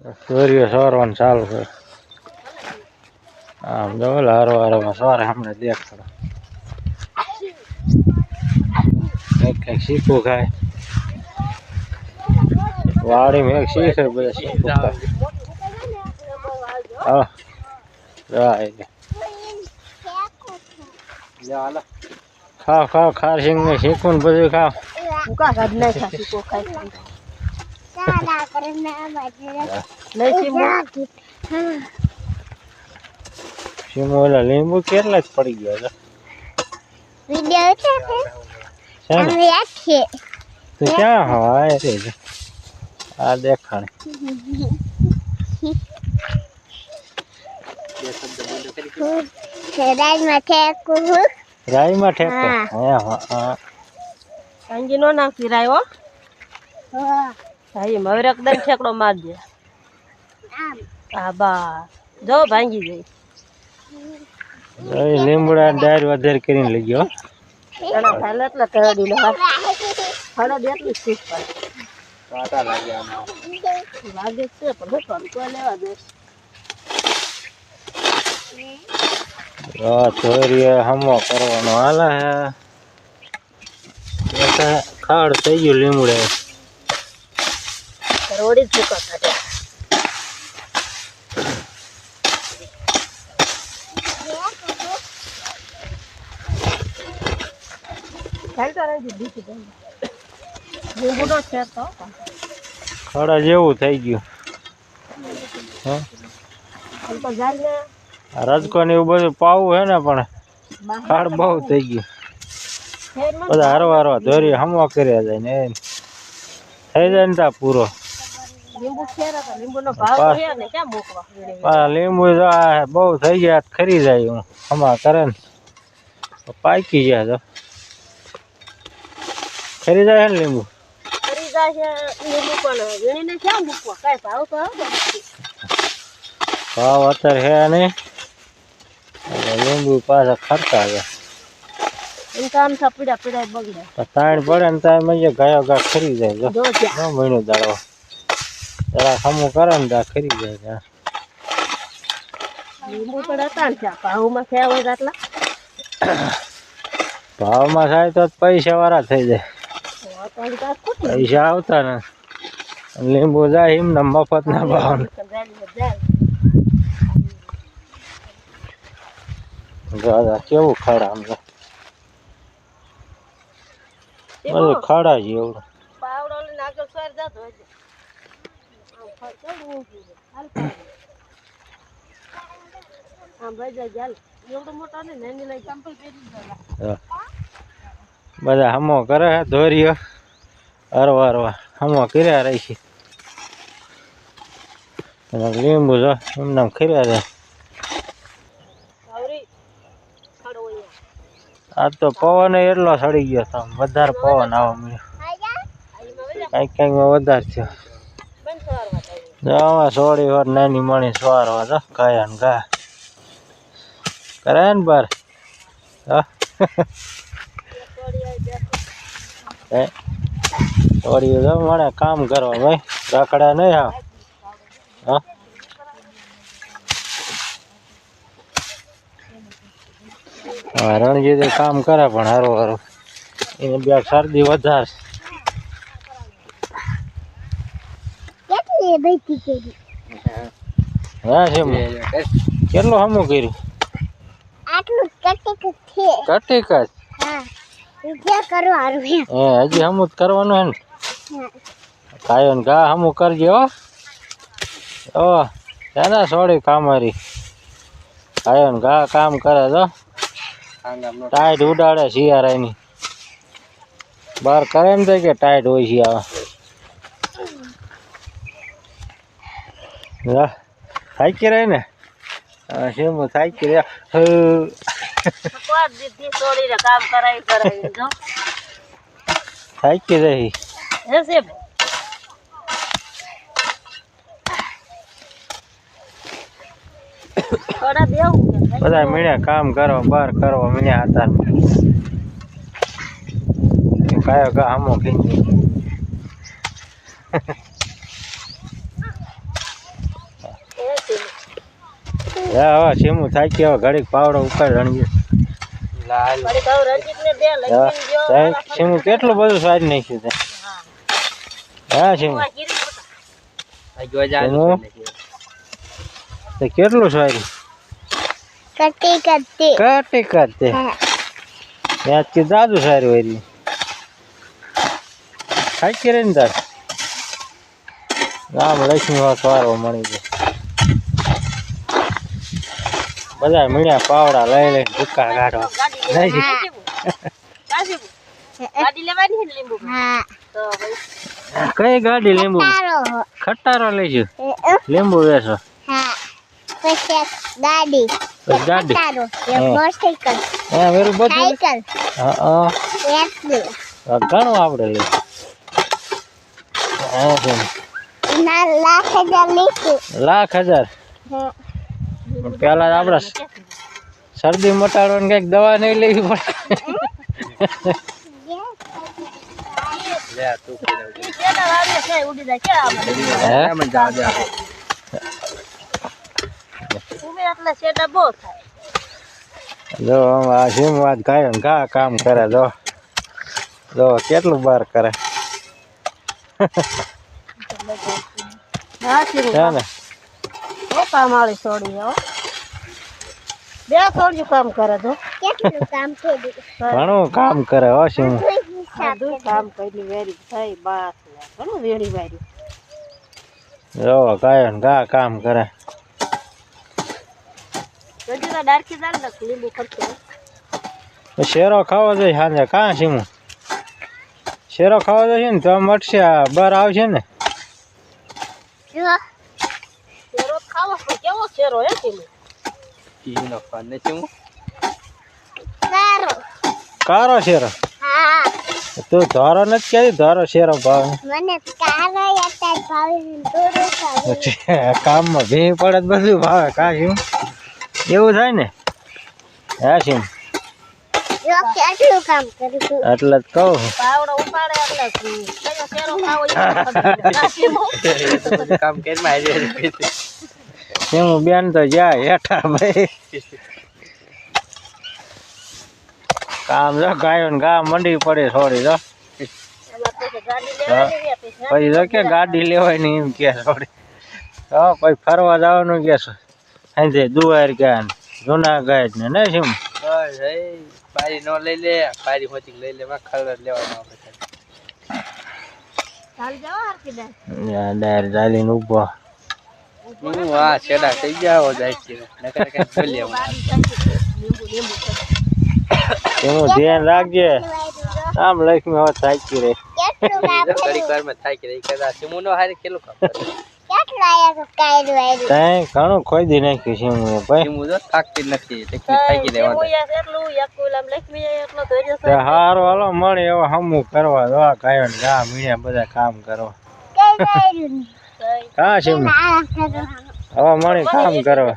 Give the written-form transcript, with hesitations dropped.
સૂર્ય સવારવાનું ચાલુ છે. આમ જો હરવા સવારે હમણે દેખાડો કંઈક શીખવું ખાય વાડીમાં એક શીખે બધા શીખવું ખાય ખાવ ખાવ ખારસિંગ ને શીખવું ને બધું ખાવ સીમો ઓલા લીંબુ કેટલા જ પડી ગયા છે તું ક્યાં હોય રે આ દેખાણ રાઈમાં ઠેકો અંજી નો નાખી રાયો હા હવે એકદમ ઠેકડો માર દે હા બા જો ભાંગી જાય લીમડા ડાયર વધારે કરીને લઈ ગયો એટલે તળી લો હળદ એટલી શીખ કાંટા લાગ્યા લાગે છે પણ તો લેવા દે ચોરીએ હમો કરવાનો હાલે હે ખાડ થઈ ગયું લીમડે રોડી ચૂકા કાઢે ખડા જેવું થઈ ગયું રજકો ને એવું બધું પાવું હે ને પણ ખાડ બહુ થઈ ગયું બધા હરવા હરવા ધોરી હમો કર્યા જાય ને થઈ જાય ને તા પૂરો લીંબુ બહુ થઈ ગયા ખરી જાય હું હમા કરે ને પાકી ગયા તો ખરી જાય ને લીંબુ ભાવ અત્યારે હે નહીં લીંબુ પાછા ખરતા છે તાણ પડે ને ત્યાં મજા ગાયો ગા ખરી જાય જો મહિનો દાડો જરા ખમું કરે ને ત્યાં ખરી જાય ભાવમાં થાય તો પૈસા વાળા થઈ જાય પૈસા આવતા ને લીંબુ જાય એમને મફત ના ભાવ કેવું ખાડા આમ બધું ખાડા છે એવું બધા હમો કરે ધોરીઓ હરવા હરવા હમો કર્યા રહી લીંબુ જો એમને ખર્યા જાય આજ તો પવન એટલો સડી ગયો હતો વધારે પવન આવવા મળ્યો કઈક વધારે થયો આમાં સોળી વાર નાની મણી સવારવા તો ગાયા ને ગા કરે ને બાર સોળી તો મને કામ કરવા ભાઈ રખડા નહીં હા રણજીત કામ કરે પણ હારું હારું એને બે શરદી વધારે હા છે કેટલું હમું કર્યું કટીક હજી હમું કરવાનું હે ને કાયો ને ઘા હમું કરજે હો એના સોડી કામારી કાયો ને ઘા કામ કરે તો ટાઈટ ઉડાડે શિયાળાની બહાર કરે ને કે ટાઈટ હોય શિયાળા થાકી રહે ને શેમ થાકી રહ્યા થાકી રહી બધા મીણ્યા કામ કરવા બહાર કરવા મીણ્યા હતા કયો કા હમો હવે સીમું થાકી હવે ઘડીક પાવડો ઉપર રણજી લાલ વળી કહું રણજીતને દે લઈને ગયો સીમું કેટલું બધું સ્વાદ નાખ્યું તે હા સીમું સીમું તે કેટલું સ્વાદ કટી કટી કરતે યાદ કે દાદુ સારી હોય થાકી રહી ને તાર રામ લક્ષ્મી વાસ વારો મળી જાય બધા મીણ્યા પાવડા લઈ લઈને ભૂકા કાઢવા ગાડી લેવાની છે ને લીંબુ હા તો ભાઈ કઈ ગાડી લીંબુ તારો ખટારો લઈશું લીંબુ વેચો હા પછી ગાડી પછી ગાડી તારો મોટરસાઇકલ હા વેરું બધું સાયકલ હા એટલું ઘણું આપણે લઈ હા બેન. ના લાખ હજાર લીધું લાખ હજાર પેલા આપડે શરદી મટાડવાની કઈક દવા નહીં લેવી પડે લે તું જેના વાગે છે ઉડી જાય ક્યાં આપણે મને જાવ દે ઉમે એટલે શેડા બહુ થાય જો આ સીમ વાત ગાયો ને ઘા કામ કરે જો કેટલું બાર કરે હા શીરું છે ને બહુ કામ વાળી છોડી હો બે છોડ્યું કામ કરે તો કેટલું કામ થઈ ગયું ઘણું કામ કરે હો સીમ બધું કામ કરી વેરી થઈ બાસ ઘણું વેડી વાર્યું જો ગાયો ને ઘા કામ કરે રજીના ડાળખી દાળ ને લીંબુ ખર્ચે શેરો ખાવો જોઈએ સાંજે કાં સીમું શેરો ખાવો જોઈએ ને તો મટશે આ બર આવશે ને જો શેરો ખાવો પણ કેવો શેરો હે કે ઈનો ફાન ને છું તારો કારો શેરો હા તું ધોરો નથી કહેતી ધોરો શેરો ભાવે મને કારો યાદ ભાવે દોરો ભાવે કામમાં ભી પડે તો બધું ભાવે કા સીમ એવું થાય ને હા સીમ જો કેટલું કામ કર્યું એટલે જ કહું પાવડો ઉપાડે એટલે કયો શેરો ખાવો એ કામ કેમ આવી સીમ બેન તો જાય હેઠા ભાઈ કામ જો ગાયો ને ગા મંડી પડે થોડી જો પછી જો કે ગાડી લેવાય ને એમ કે થોડી હા પછી ફરવા જવાનું કે સાંજે દુવાર ગયા ને જુનાગઢ ને નહીં સીમ બસ એ બારી નો લઈ લે બારી હોતી લઈ લે માં ખબર લેવાનો આપણે ચાલ જાવ હરકી દે ડાયર ચાલીને ઊભો હું આ છેડા થઈ જાવ જાય છે નકર કઈ બોલે લીંબુ લીંબુ એનું ધ્યાન રાખજે આમ લક્ષ્મી હવે થાકી રહી કેટલું કામ ઘડી વાર માં થાય કે કદા સિમુ નો હારે કેટલું કામ કરે કેટલું આયા કાયરું આયરું તઈ ઘણું ખોદી નાખ્યું છે હું ભાઈ સિમુ જો થાકતી નથી એટલી થાકી દેવા એટલું યાકુલામ લક્ષ્મી એટલો ધૈર્ય તે હારો હાલો મળે એવા હમું કરવા દવા ગાયો ને ગા મીણ્યા બધા કામ કરવા કઈ કાયરું હા છે આ કરો હવે મળી કામ કરવા